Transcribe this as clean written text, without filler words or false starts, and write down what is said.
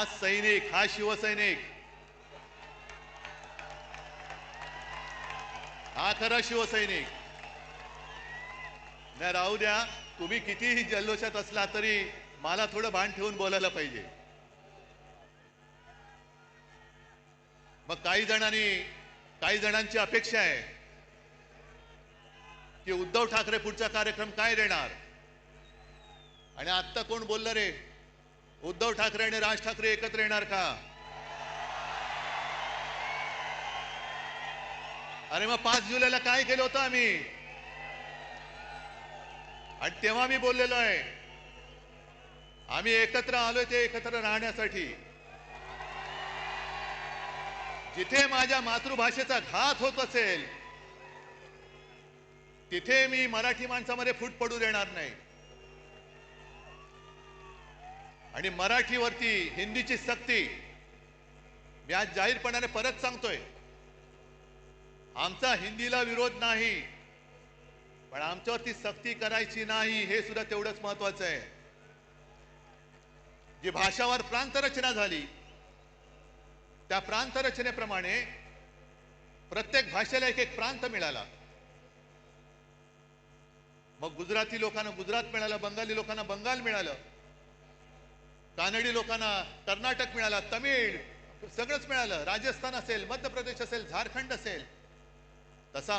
हा सैनिक, हा शिवसैनिक, हा खरा शिवसैनिक. नाही राहू द्या, तुम्ही कितीही जल्लोषात असला तरी मला थोडं भान ठेवून बोलायला पाहिजे. मग काही जणांची अपेक्षा आहे की उद्धव ठाकरे पुढचा कार्यक्रम काय देणार. आणि आत्ता कोण बोललं रे, उद्धव ठाकरे आणि राज ठाकरे एकत्र येणार का? अरे मग 5 जुलैला काय केलं होतं आम्ही? आणि तेव्हा मी बोललेलो आहे, आम्ही एकत्र आलोय ते एकत्र राहण्यासाठी. जिथे माझ्या मातृभाषेचा घात होत असेल तिथे मी मराठी माणसामध्ये फूट पडू देणार नाही. आणि मराठीवरती हिंदीची सक्ती मी आज जाहीरपणाने परत सांगतोय. आमचा हिंदीला विरोध नाही, पण आमच्यावरती सक्ती करायची नाही हे सुद्धा तेवढंच महत्वाचं आहे. जी भाषावर प्रांतरचना झाली त्या प्रांतरचनेप्रमाणे प्रत्येक भाषेला एक एक प्रांत मिळाला. मग गुजराती लोकांना गुजरात मिळालं, बंगाली लोकांना बंगाल मिळालं, कानडी लोकांना कर्नाटक मिळाला, तमिळ सगळंच मिळालं, राजस्थान असेल, मध्य प्रदेश असेल, झारखंड असेल. तसा